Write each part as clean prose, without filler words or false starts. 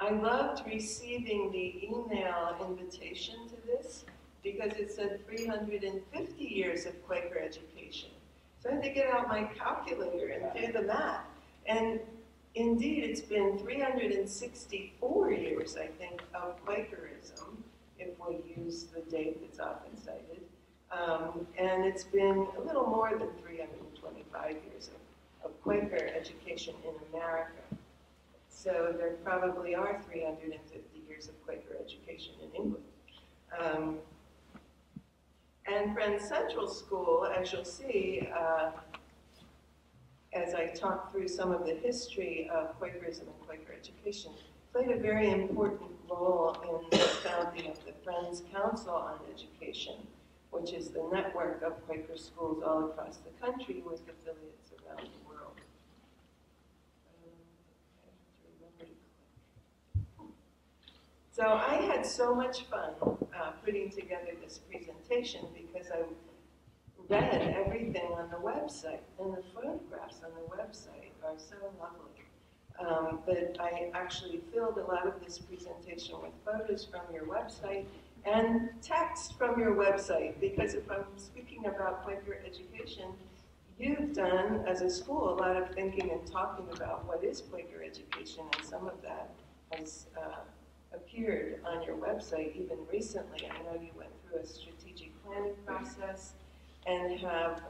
I loved receiving the email invitation to this because it said 350 years of Quaker education. So I had to get out my calculator and do the math. And indeed, it's been 364 years, I think, of Quakerism, if we use the date that's often cited. And it's been a little more than 325 years of Quaker education in America. So there probably are 350 years of Quaker education in England. And Friends Central School, as you'll see, as I talk through some of the history of Quakerism and Quaker education, played a very important role in the founding of the Friends Council on Education, which is the network of Quaker schools all across the country with affiliates around the world. So I had so much fun putting together this presentation because I read everything on the website, and the photographs on the website are so lovely. But I actually filled a lot of this presentation with photos from your website and text from your website, because if I'm speaking about Quaker education, you've done, as a school, a lot of thinking and talking about what is Quaker education, and some of that has appeared on your website even recently. I know you went through a strategic planning process and have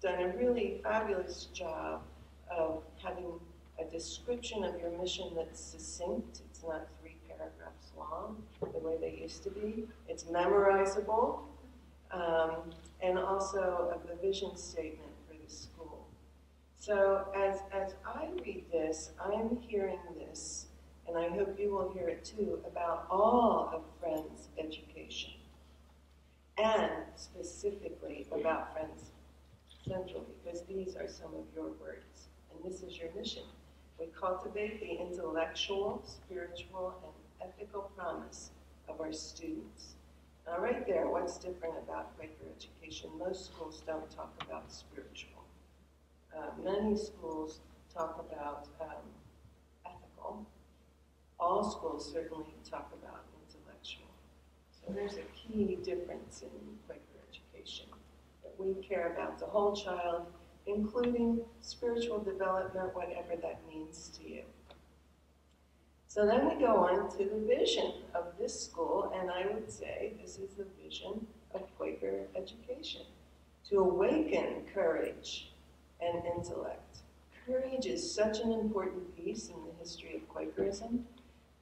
done a really fabulous job of having a description of your mission that's succinct. It's not 3 paragraphs long, the way they used to be. It's memorizable, and also of the vision statement for the school. So as I read this, I'm hearing this, and I hope you will hear it too, about all of Friends education, and specifically about Friends Central, because these are some of your words, and this is your mission. We cultivate the intellectual, spiritual, and ethical promise of our students. Now right there, what's different about Quaker education? Most schools don't talk about spiritual. Many schools talk about ethical. All schools certainly talk about intellectual. So there's a key difference in Quaker education, that we care about the whole child, including spiritual development, whatever that means to you. So then we go on to the vision of this school, and I would say this is the vision of Quaker education: to awaken courage and intellect. Courage is such an important piece in the history of Quakerism,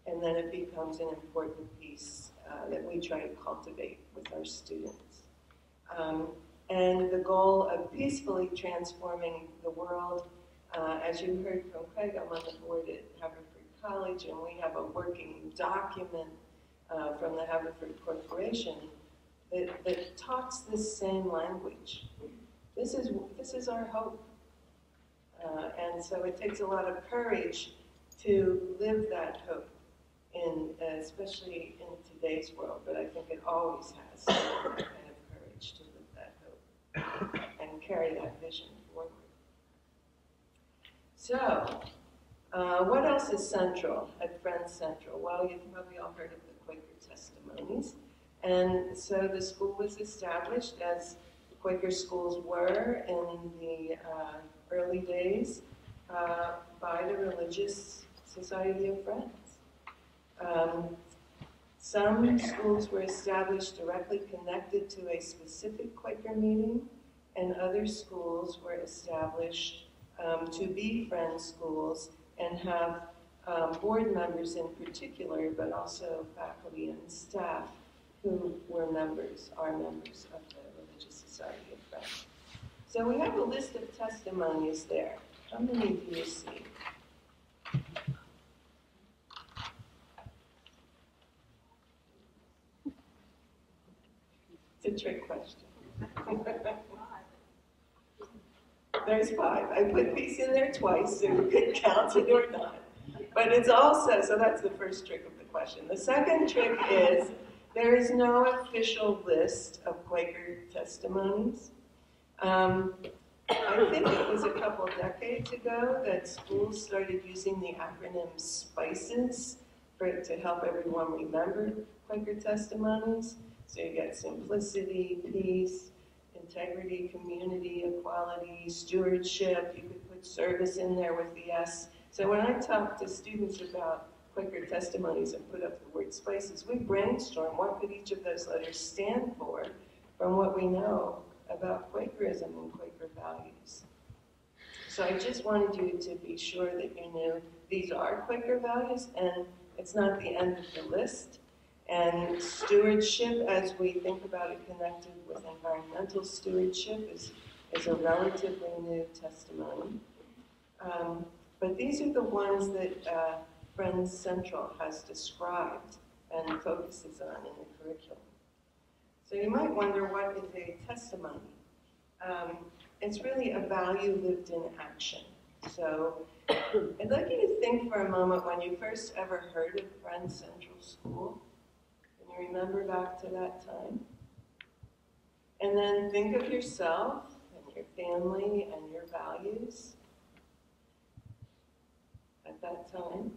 and then it becomes an important piece that we try to cultivate with our students. And the goal of peacefully transforming the world, as you heard from Craig, I'm on the board at Haverford College, and we have a working document from the Haverford Corporation that talks this same language. This is our hope. And so it takes a lot of courage to live that hope, especially in today's world, but I think it always has that kind of courage to live that hope and carry that vision forward. So, what else is central at Friends Central? Well, you've probably all heard of the Quaker Testimonies. And so the school was established, as Quaker schools were in the early days, by the Religious Society of Friends. Some schools were established directly connected to a specific Quaker meeting, and other schools were established to be Friends schools and have board members in particular, but also faculty and staff who are members of the Religious Society of Friends. So we have a list of testimonies there. How many do you see? It's a trick question. There's 5. I put these in there twice, so you can count it or not. But it's also, so that's the first trick of the question. The second trick is there is no official list of Quaker testimonies. I think it was a couple decades ago that schools started using the acronym SPICES to help everyone remember Quaker Testimonies. So you get simplicity, peace, integrity, community, equality, stewardship. You could put service in there with the S. So when I talk to students about Quaker Testimonies and put up the word SPICES, we brainstorm what could each of those letters stand for from what we know about Quakerism and Quaker values. So I just wanted you to be sure that you knew these are Quaker values, and it's not the end of the list. And stewardship, as we think about it connected with environmental stewardship, is a relatively new testimony. But these are the ones that Friends Central has described and focuses on in the curriculum. So you might wonder, what is a testimony? It's really a value lived in action. So I'd like you to think for a moment when you first ever heard of Friends Central School. Can you remember back to that time? And then think of yourself and your family and your values at that time.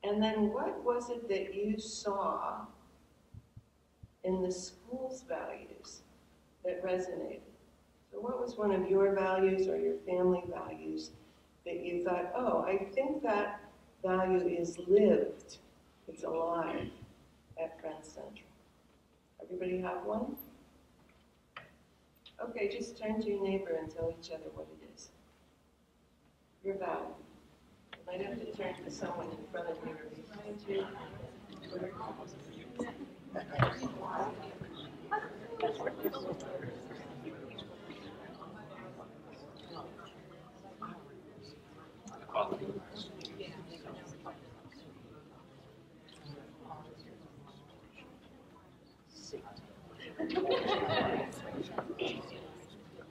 And then what was it that you saw in the school's values that resonated? So what was one of your values or your family values that you thought, oh, I think that value is lived, it's alive at Friends Central? Everybody have one? Okay, just turn to your neighbor and tell each other what it is. Your value. You might have to turn to someone in front of you or behind you.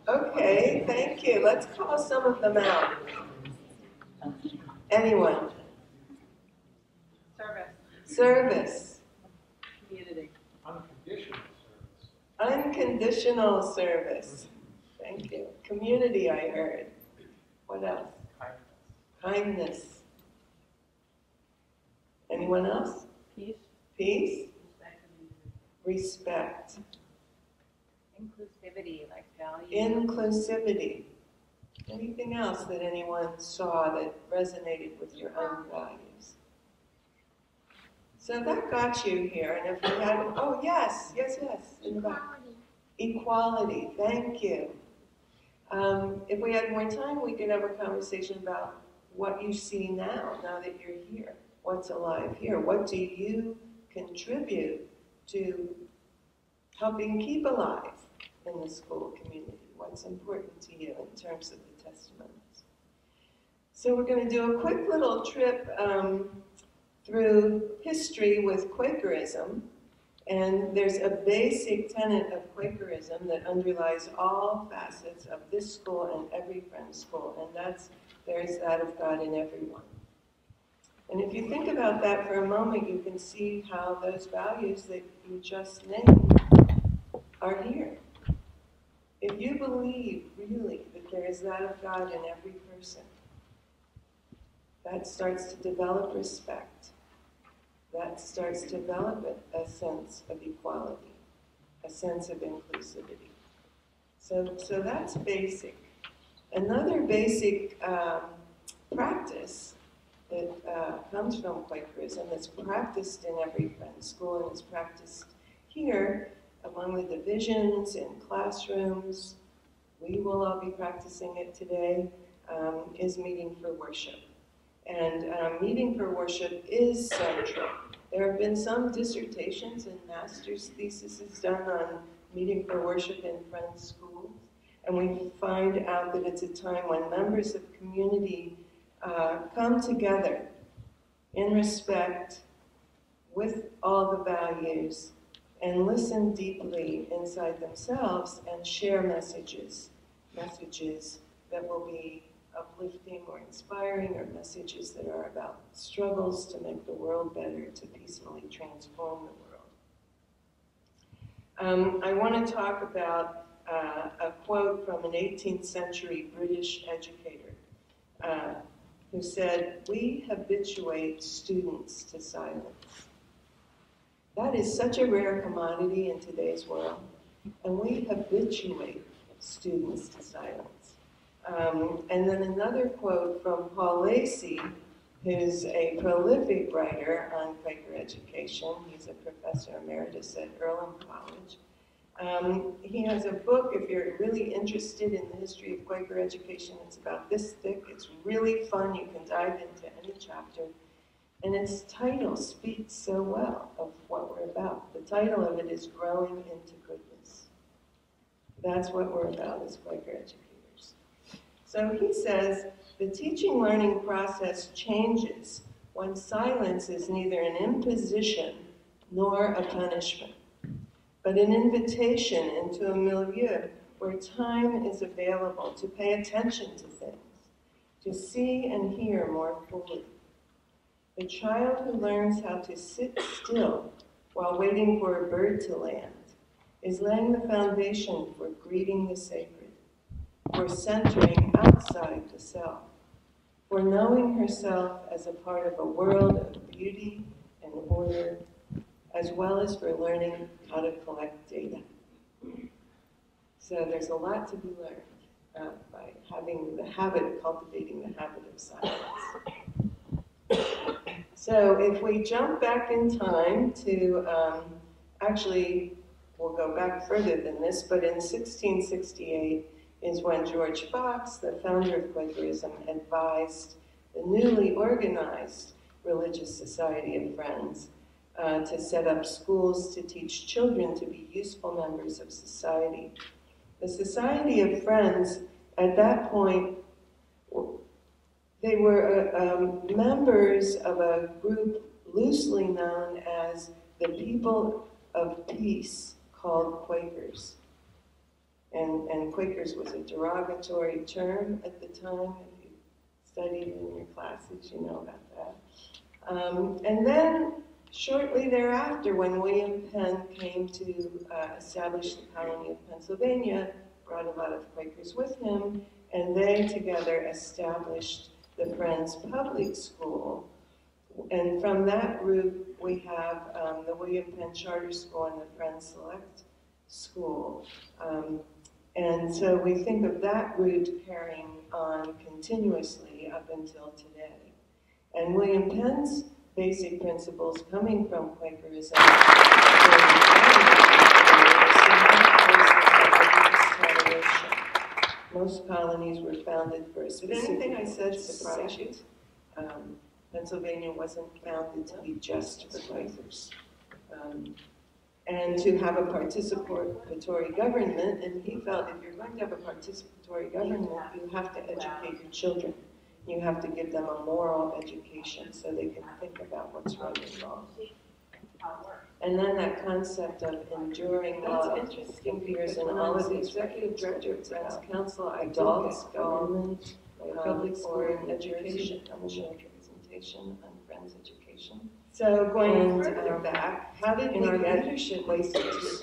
Okay, thank you. Let's call some of them out. Anyone? Service. Service. Community. Unconditional service. Unconditional service. Thank you. Community, I heard. What else? Kindness. Kindness. Anyone else? Peace. Peace. Respect. Inclusivity, like value. Inclusivity. Anything else that anyone saw that resonated with your own values? So that got you here, and if you had, oh yes, in the back. Equality, thank you. If we had more time, we could have a conversation about what you see now that you're here. What's alive here? What do you contribute to helping keep alive in the school community? What's important to you in terms of the testimonies? So we're going to do a quick little trip through history with Quakerism. And there's a basic tenet of Quakerism that underlies all facets of this school and every Friends school, and that's there's that of God in everyone. And if you think about that for a moment, you can see how those values that you just named are here. If you believe, really, that there is that of God in every person, that starts to develop respect. That starts to develop a sense of equality, a sense of inclusivity. So that's basic. Another basic practice that comes from Quakerism that's practiced in every Friends school and is practiced here among the divisions in classrooms, we will all be practicing it today, is meeting for worship. And meeting for worship is central. There have been some dissertations and master's theses done on meeting for worship in Friends schools. And we find out that it's a time when members of community come together in respect with all the values and listen deeply inside themselves and share messages that will be uplifting or inspiring, or messages that are about struggles to make the world better, to peacefully transform the world. I want to talk about a quote from an 18th century British educator who said, "We habituate students to silence." That is such a rare commodity in today's world, and we habituate students to silence. And then another quote from Paul Lacey, who's a prolific writer on Quaker education. He's a professor emeritus at Earlham College. He has a book, if you're really interested in the history of Quaker education, it's about this thick. It's really fun. You can dive into any chapter. And its title speaks so well of what we're about. The title of it is Growing into Goodness. That's what we're about as Quaker educators. So he says, the teaching-learning process changes when silence is neither an imposition nor a punishment, but an invitation into a milieu where time is available to pay attention to things, to see and hear more fully. The child who learns how to sit still while waiting for a bird to land is laying the foundation for greeting the sacred, for centering outside the self, for knowing herself as a part of a world of beauty and order, as well as for learning how to collect data. So there's a lot to be learned by having the habit, cultivating the habit of silence. So if we jump back in time to, actually, we'll go back further than this, but in 1668 is when George Fox, the founder of Quakerism, advised the newly organized Religious Society of Friends to set up schools to teach children to be useful members of society. The Society of Friends, at that point, they were members of a group loosely known as the People of Peace, called Quakers. And Quakers was a derogatory term at the time. If you studied in your classes, you know about that. And then, shortly thereafter, when William Penn came to establish the colony of Pennsylvania, brought a lot of Quakers with him, and they together established the Friends Public School. And from that group, we have the William Penn Charter School and the Friends Select School. And so we think of that route carrying on continuously up until today. And William Penn's basic principles coming from Quakerism most colonies were founded for a specific. Did anything I said surprise you? Pennsylvania wasn't founded to be just for Quakers. And to have a participatory government, and he felt if you're going to have a participatory government, you have to educate your children. You have to give them a moral education so they can think about what's right and wrong. And then that concept of enduring love appears in all of these executive director of Friends Council, adults, government, public school, education, representation on Friends education. So going further back, how did we get leadership places?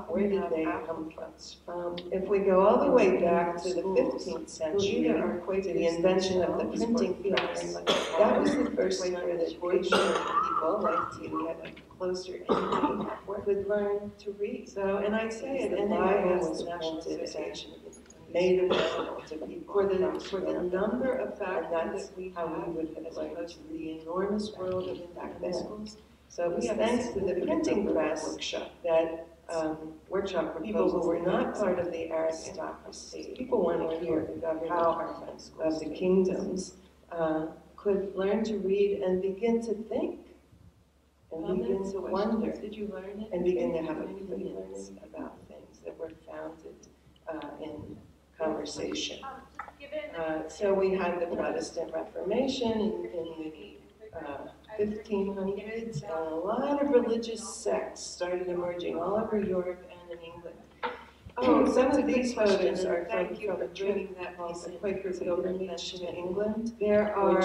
Where did they come from? If we go all the way back to the 15th century, to the invention of the printing press, that was the first time that ordinary people like you had a closer enemy could learn to read. So, and I say it, and the Bible was printed, made available to people for the number of factors that we have, as opposed to the enormous world of indexes. So it was thanks to the printing press that workshop for people who were not part of the aristocracy, people want to hear the power of the kingdoms, could learn to read and begin to think, and begin to wonder, and begin to have opinions about things that were founded in conversation. So we had the Protestant Reformation in the 1500s, and a lot of religious sects started emerging all over Europe and in England. Oh, some of these photos are from a trip that the Quaker pilgrimage to England. There are,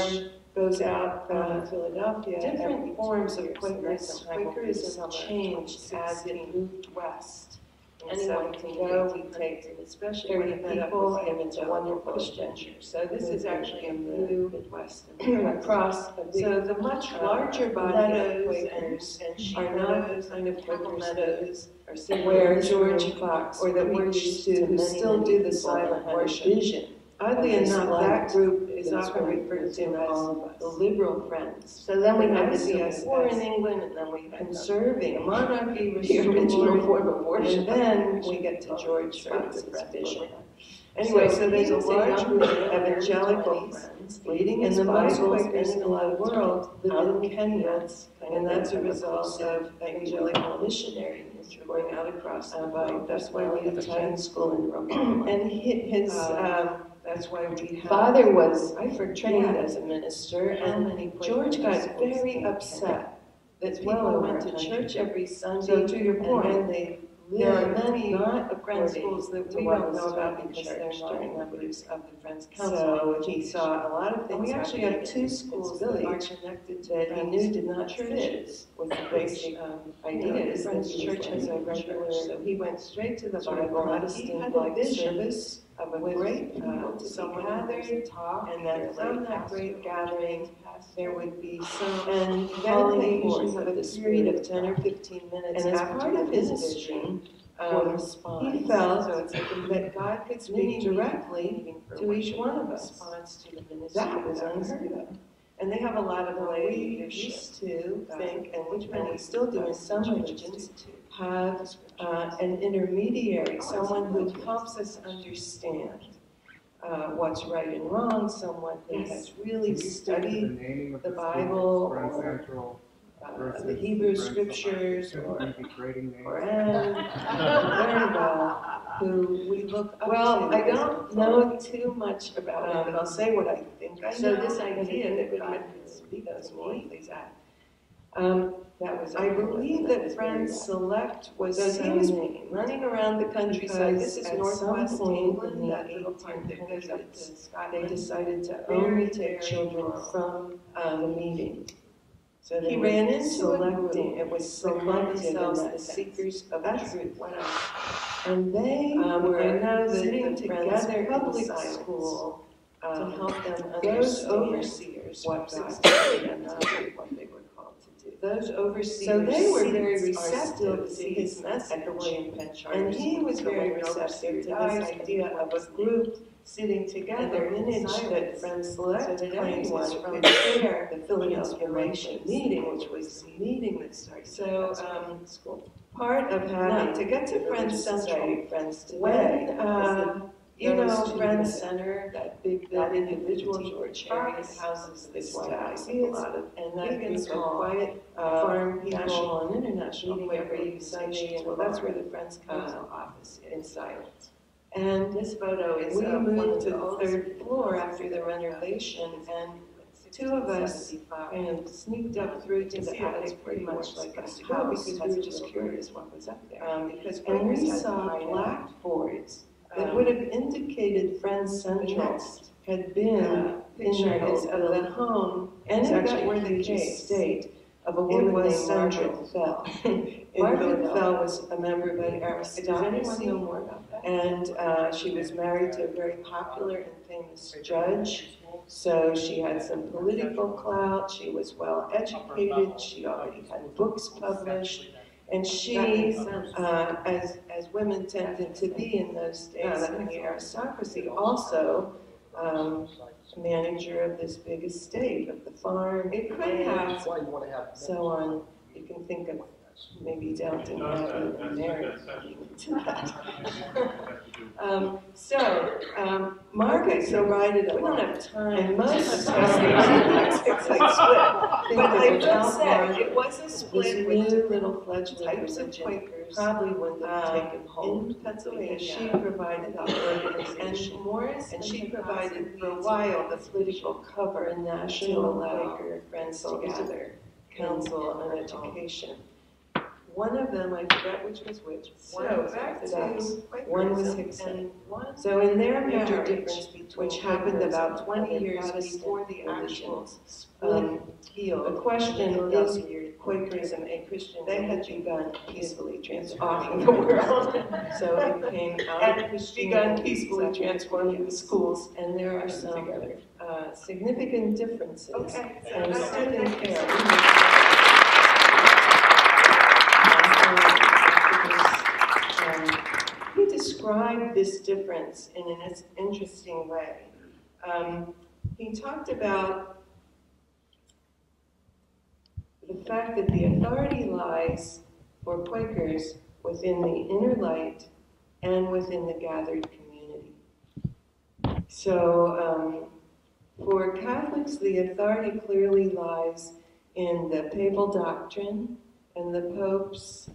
goes out from Philadelphia, different forms of Quakerism. Quakerism changed as it moved west And anyone so can we go, we take, and especially 30 when I met up people, with and it's a wonderful Christian. adventure. So this is actually a in view the Midwest across. So the much larger body of Quakers and sheep are not meadows kind of cattle Quakers meadows are where similar George Fox, or that we're used to, who still do the silent worship. vision. Oddly of this enough, light that group is that's often going referred to to all of as us. the liberal friends. So then we And had I the see Civil us War in England, and then we had conserving the monarchy the original restored, form of worship. and then we get to George Fox's vision. Anyway, So there's a large group of evangelical friends reading and his the most Bibles Quakers in the of world live in Kenya, and that's a of result of evangelical missionaries going out across the globe. That's why we have Italian school in Rome. And that's why we have. Father was trained forget as a minister, and George got very upset that people went to church every Sunday. So to your point, and they there are many not Friends schools that we don't know about because they're not members of the Friends Council. So he saw a lot of things. we actually have two schools that that are are connected to that he knew did not churches fit with the basic ideas the that Friends he Church has a was regular. So he went straight to the sort of Bible. He Protestant had a like vision service of a with, great people to someone be gathered, talk, and then from that great gathering, there would be some, and then they forth usually have a this period of spirit 10 or 15 minutes. And as after part of his vision, response, he felt that God could speak directly to each one of us. That was unheard of. And they have a lot of ways we used to think, and which many still do in some religions, have an intermediary, someone who helps us understand what's right and wrong, someone who has really studied the Bible or the Hebrew scriptures or Quran, very well, who we look up to. Well, I don't know too much about it, but I'll say what I think I know. So this idea that God could speak to me, I believe that Friends Select was he was running around the countryside. This is northwest England, that little part that goes up to Scotland. They decided to only take children from the meeting. So he ran into a group. It was selected as the seekers of truth. And they were sitting together in public school to help them understand overseers what God did and not what they were called to do. Those overseers, so they were very receptive to his message, and he was very receptive to this idea of a group sitting together, an image that Friends Select claims is from the Philadelphia meeting, which was the meeting that started. So part of having to get to Friends Central, Friends Today, Friends Center, that big building, individual George Fox houses this ideas, and that group of quiet farm people, national and international, meeting every Sunday, and that's where the Friends Council office is in silence. And this photo is we moved to the third floor after the renovation, and two of us kind of sneaked up through to the attic, pretty much like a house, because we were just curious what was up there. And we saw blackboards that would have indicated Friends Central had been pictures of the home, and actually where the case state of a woman named Margaret Fell. Margaret Fell was a member of the aristocracy, and she was married to a very popular and famous judge. So she had some political clout, she was well educated, she already had books published, and she, as women tended to be in those days in the aristocracy, also manager of this big estate of the farm. It could have so on. You can think of maybe Downton Abbey and Mary to that. Margaret, so right it up. We don't have time. And most of the time, it's like split. But I will say, it was a split with two little fledgling types of Quakers, probably wouldn't have taken hold in Pennsylvania. She provided the organization, and she provided for a while the political cover, a national Quaker Friends Together Council on Education. One of them, I forget which was which. One was Hickson. So in their major difference, which happened about 20 years before the actual split healed. The question is, Quakerism a Christian? They had begun peacefully transforming the world. So it came out of Christianity, begun peacefully transforming the schools, and there are some significant differences. Okay, so And that's second what care. He described this difference in an interesting way. He talked about the fact that the authority lies for Quakers within the inner light and within the gathered community. So for Catholics, the authority clearly lies in the papal doctrine and the Pope's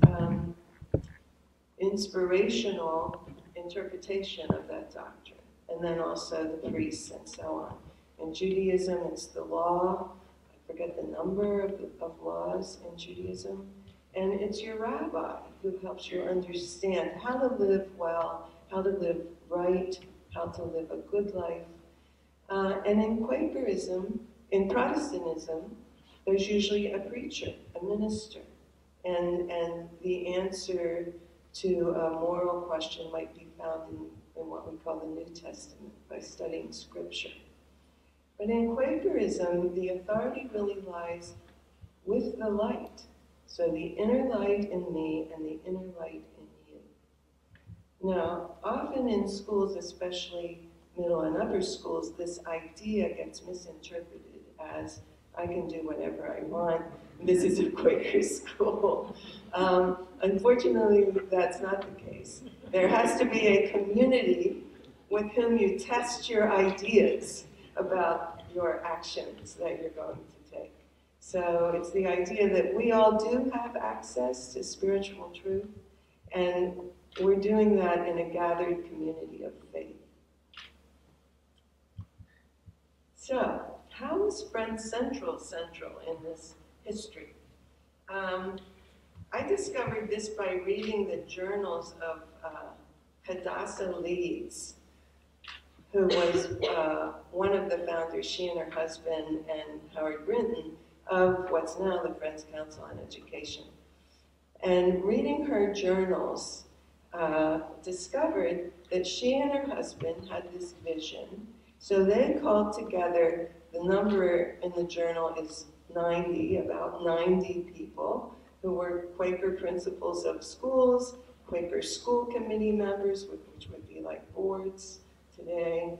inspirational interpretation of that doctrine, and then also the priests and so on. In Judaism, it's the law. I forget the number of laws in Judaism. And it's your rabbi who helps you understand how to live well, how to live right, how to live a good life. And in Quakerism, in Protestantism, there's usually a preacher, a minister. And the answer to a moral question might be found in what we call the New Testament, by studying Scripture. But in Quakerism, the authority really lies with the light. So the inner light in me and the inner light in you. Now, often in schools, especially middle and upper schools, this idea gets misinterpreted as, I can do whatever I want. This is a Quaker school. Unfortunately, that's not the case. There has to be a community with whom you test your ideas about your actions that you're going to take. So it's the idea that we all do have access to spiritual truth, and we're doing that in a gathered community of faith. So, how is Friends Central in this history? I discovered this by reading the journals of Hadassah Leeds, who was one of the founders, she and her husband and Howard Brinton, of what's now the Friends Council on Education. And reading her journals, discovered that she and her husband had this vision. So they called together, the number in the journal is 90, about 90 people who were Quaker principals of schools, Quaker school committee members, which would be like boards today,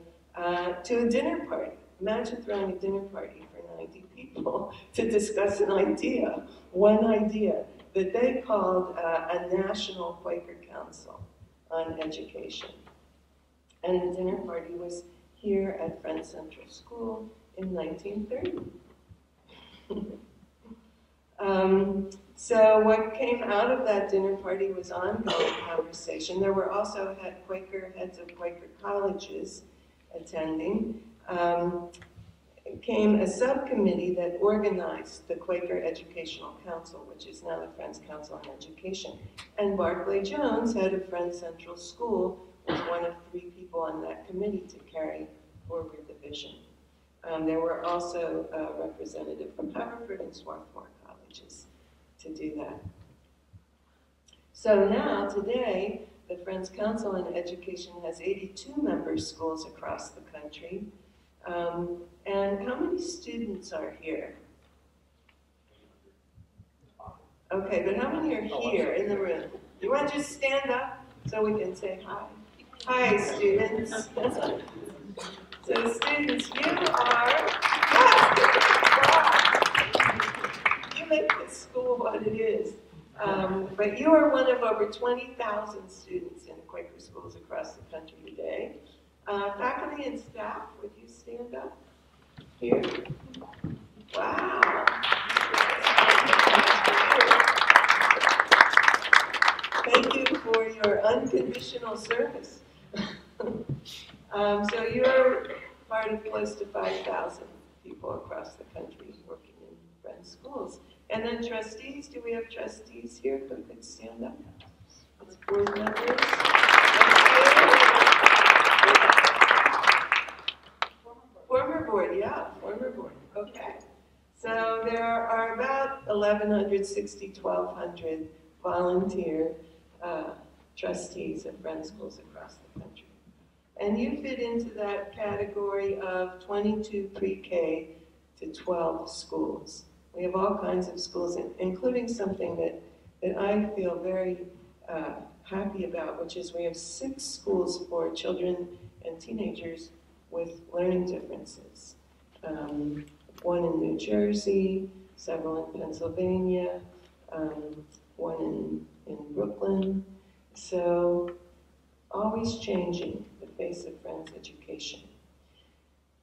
to a dinner party. Imagine throwing a dinner party for 90 people to discuss an idea, one idea, that they called a National Quaker Council on Education. And the dinner party was here at Friends Central School in 1930. So what came out of that dinner party was ongoing conversation. There were also heads of Quaker colleges attending. Came a subcommittee that organized the Quaker Educational Council, which is now the Friends Council on Education. And Barclay Jones, head of Friends Central School, was one of 3 people on that committee to carry forward the vision. There were also a representative from Haverford and Swarthmore colleges to do that. So now, today, the Friends Council on Education has 82 member schools across the country. And how many students are here? Okay, but how many are here in the room? You want to just stand up so we can say hi? Hi, students. So students, you are, you make this school what it is. But you are one of over 20,000 students in Quaker schools across the country today. Faculty and staff, would you stand up here? Wow. Thank you for your unconditional service. So you're part of close to 5,000 people across the country working in Friends schools. And then trustees, do we have trustees here who could stand up? It's board members. Former board, yeah, former board. Okay. So there are about 1,200 volunteer trustees of Friends schools across the country. And you fit into that category of 22 pre-K to 12 schools. We have all kinds of schools, including something that I feel very happy about, which is we have 6 schools for children and teenagers with learning differences. One in New Jersey, several in Pennsylvania, one in Brooklyn. So always changing the face of Friends education.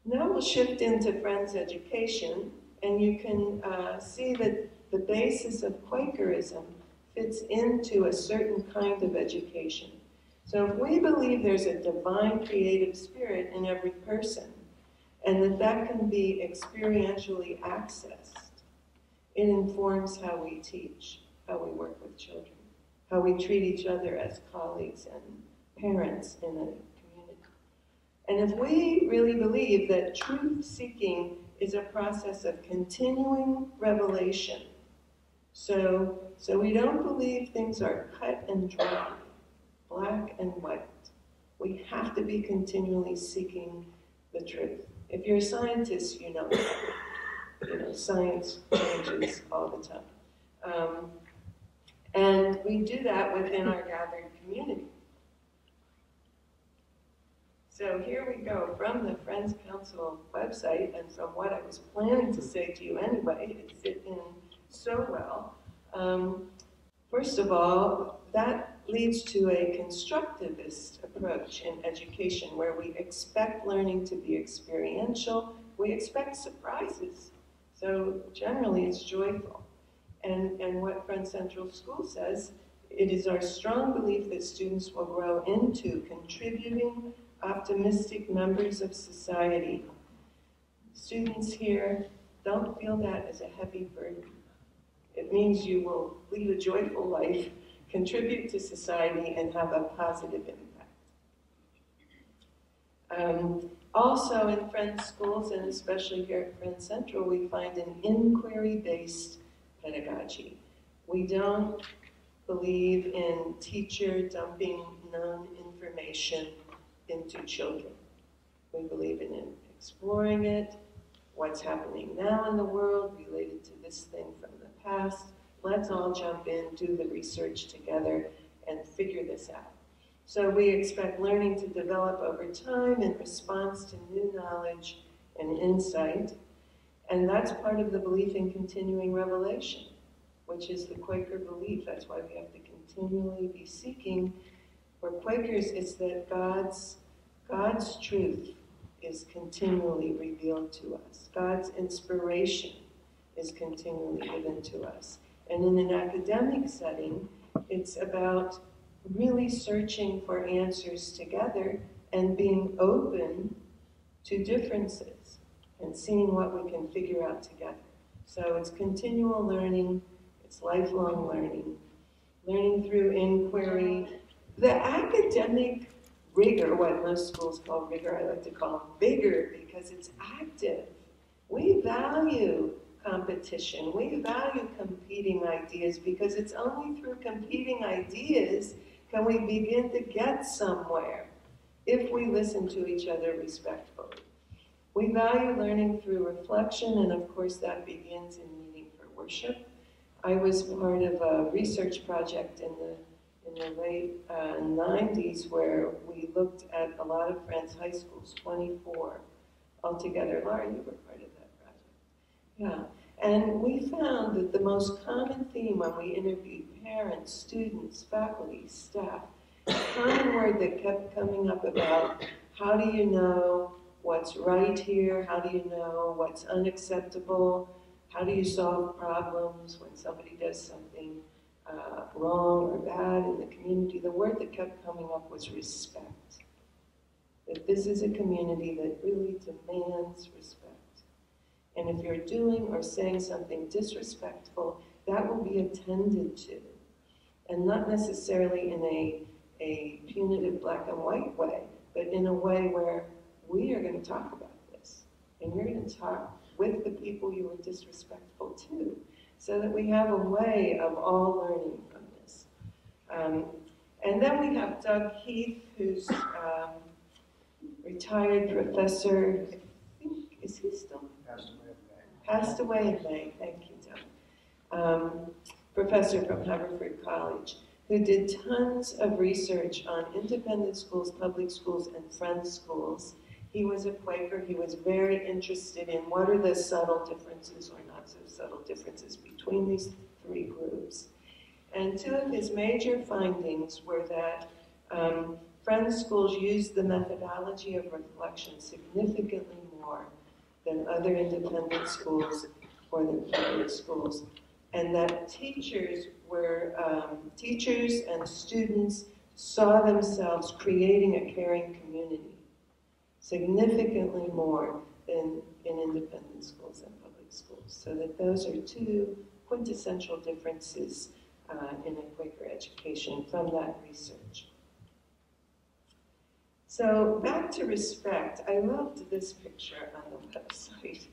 Now we'll shift into Friends education, and you can see that the basis of Quakerism fits into a certain kind of education. So if we believe there's a divine creative spirit in every person, and that can be experientially accessed, it informs how we teach, how we work with children, how we treat each other as colleagues and parents in a community. And if we really believe that truth-seeking is a process of continuing revelation, so we don't believe things are cut and dry, black and white. We have to be continually seeking the truth. If you're a scientist, you know that. You know, science changes all the time. And we do that within our gathered community. So here we go from the Friends Council website, and from what I was planning to say to you anyway, it fit in so well. First of all, that leads to a constructivist approach in education where we expect learning to be experiential. We expect surprises. So generally it's joyful. And what Friends Central School says, it is our strong belief that students will grow into contributing, optimistic members of society. Students here don't feel that as a heavy burden. It means you will lead a joyful life, contribute to society, and have a positive impact. Also in Friends schools, and especially here at Friends Central, we find an inquiry-based pedagogy. We don't believe in teacher dumping known information into children. We believe in exploring it, what's happening now in the world related to this thing from the past. Let's all jump in, do the research together, and figure this out. So we expect learning to develop over time in response to new knowledge and insight. And that's part of the belief in continuing revelation, which is the Quaker belief. That's why we have to continually be seeking. For Quakers, it's that God's truth is continually revealed to us. God's inspiration is continually given to us. And in an academic setting, it's about really searching for answers together and being open to differences and seeing what we can figure out together. So it's continual learning, it's lifelong learning, learning through inquiry. The academic rigor, what most schools call rigor, I like to call vigor because it's active. We value competition. We value competing ideas because it's only through competing ideas can we begin to get somewhere if we listen to each other respectfully. We value learning through reflection, and of course that begins in meeting for worship. I was part of a research project in the late 90s where we looked at a lot of Friends high schools, 24 altogether. Laura, you were part of that project. Yeah. And we found that the most common theme when we interviewed parents, students, faculty, staff, the common word that kept coming up about how do you know what's right here, how do you know what's unacceptable, how do you solve problems when somebody does something wrong or bad in the community. The word that kept coming up was respect. That this is a community that really demands respect. And if you're doing or saying something disrespectful, that will be attended to. And not necessarily in a punitive black and white way, but in a way where we are going to talk about this. And you're going to talk with the people you were disrespectful to, so that we have a way of all learning from this. And then we have Doug Heath, who's retired professor. I think, is he still? Passed away in May. Thank you, Doug. Professor from Haverford College, who did tons of research on independent schools, public schools, and friend schools. He was a Quaker. He was very interested in what are the subtle differences or not so subtle differences between these three groups. And two of his major findings were that friend schools used the methodology of reflection significantly more than other independent schools or than public schools, and that teachers and students saw themselves creating a caring community significantly more than in independent schools and public schools. So that those are two quintessential differences in a Quaker education from that research. So back to respect, I loved this picture on the website.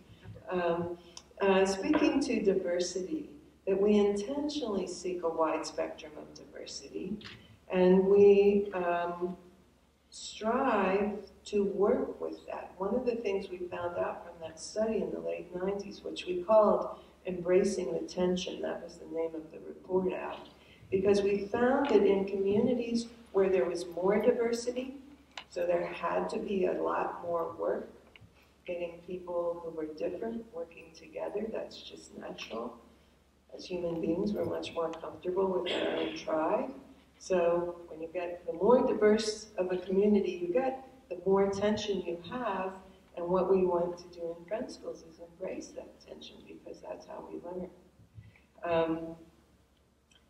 Speaking to diversity, that we intentionally seek a wide spectrum of diversity, and we strive to work with that. One of the things we found out from that study in the late 90s, which we called Embracing the Tension, that was the name of the report out, because we found that in communities where there was more diversity, so there had to be a lot more work getting people who were different working together. That's just natural. As human beings, we're much more comfortable with our own tribe. So when you get the more diverse of a community you get, the more tension you have. And what we want to do in friend schools is embrace that tension, because that's how we learn.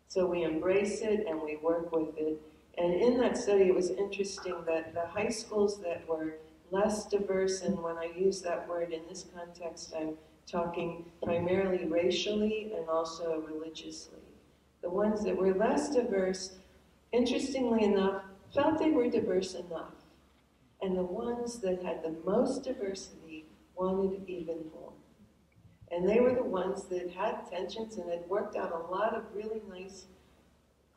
So we embrace it and we work with it. And in that study, it was interesting that the high schools that were less diverse, and when I use that word in this context, I'm talking primarily racially and also religiously. The ones that were less diverse, interestingly enough, felt they were diverse enough. And the ones that had the most diversity wanted even more. And they were the ones that had tensions and had worked out a lot of really nice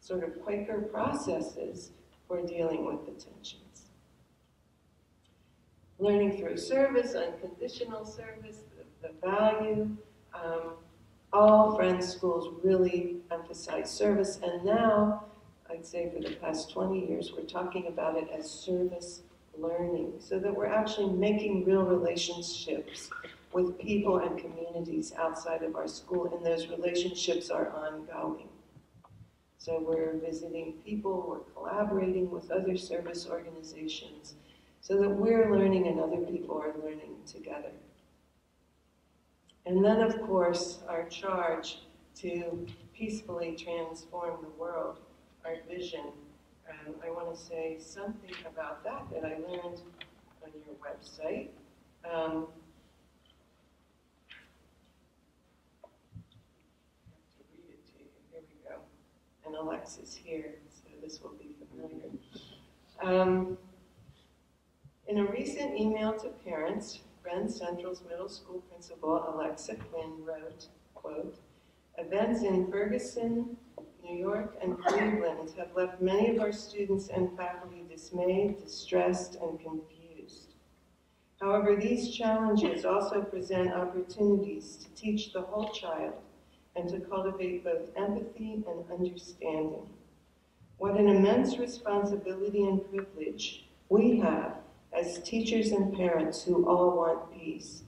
sort of Quaker processes for dealing with the tensions. Learning through service, unconditional service, the value. All friend schools really emphasize service, and now, I'd say for the past 20 years, we're talking about it as service learning, so that we're actually making real relationships with people and communities outside of our school, and those relationships are ongoing. So we're visiting people, we're collaborating with other service organizations, so that we're learning and other people are learning together. And then, of course, our charge to peacefully transform the world, our vision. I want to say something about that I learned on your website. I have to read it to you. Here we go. And Alexa's here, so this will be familiar. In a recent email to parents, Grand Central's middle school principal, Alexa Quinn, wrote, quote, "Events in Ferguson, New York, and Cleveland have left many of our students and faculty dismayed, distressed, and confused. However, these challenges also present opportunities to teach the whole child and to cultivate both empathy and understanding. What an immense responsibility and privilege we have as teachers and parents who all want peace,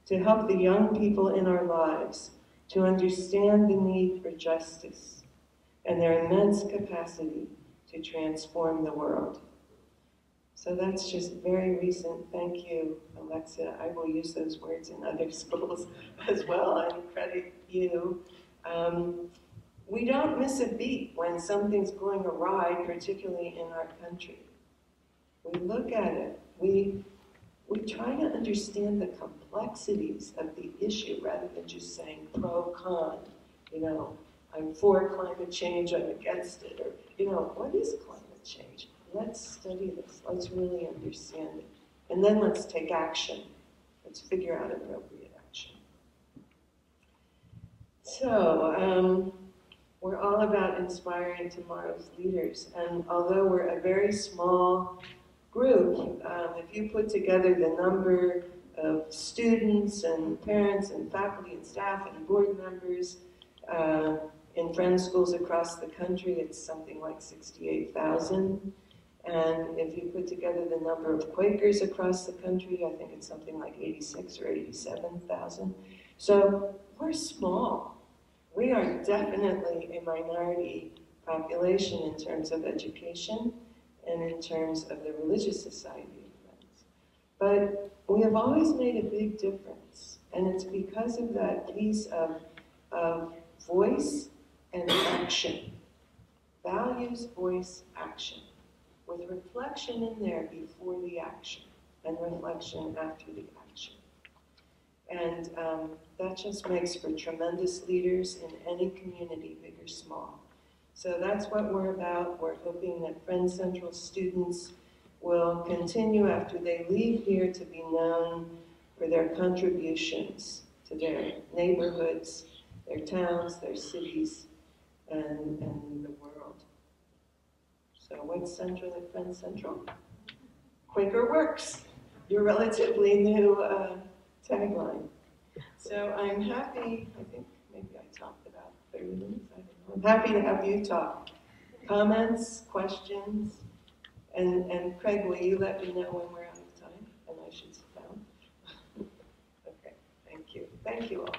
to help the young people in our lives to understand the need for justice and their immense capacity to transform the world." So that's just very recent. Thank you, Alexa. I will use those words in other schools as well and credit you. We don't miss a beat when something's going awry, particularly in our country. We look at it. We try to understand the complexities of the issue rather than just saying pro-con. You know, I'm for climate change, I'm against it. Or, you know, what is climate change? Let's study this. Let's really understand it. And then let's take action. Let's figure out appropriate action. So, we're all about inspiring tomorrow's leaders. And although we're a very small group, if you put together the number of students and parents and faculty and staff and board members in Friends schools across the country, it's something like 68,000. And if you put together the number of Quakers across the country, I think it's something like 86 or 87,000. So we're small. We are definitely a minority population in terms of education and in terms of the religious society of Friends. But we have always made a big difference, and it's because of that piece of voice and action. Values, voice, action. With reflection in there before the action, and reflection after the action. And that just makes for tremendous leaders in any community, big or small. So that's what we're about. We're hoping that Friends Central students will continue after they leave here to be known for their contributions to their neighborhoods, their towns, their cities, and the world. So what's central at Friends Central? Quaker works, your relatively new tagline. So I'm happy, I think maybe I talked about 30 minutes, I don't know. I'm happy to have you talk. Comments, questions, and Craig, will you let me know when we're out of time? And I should sit down. Okay, thank you. Thank you all.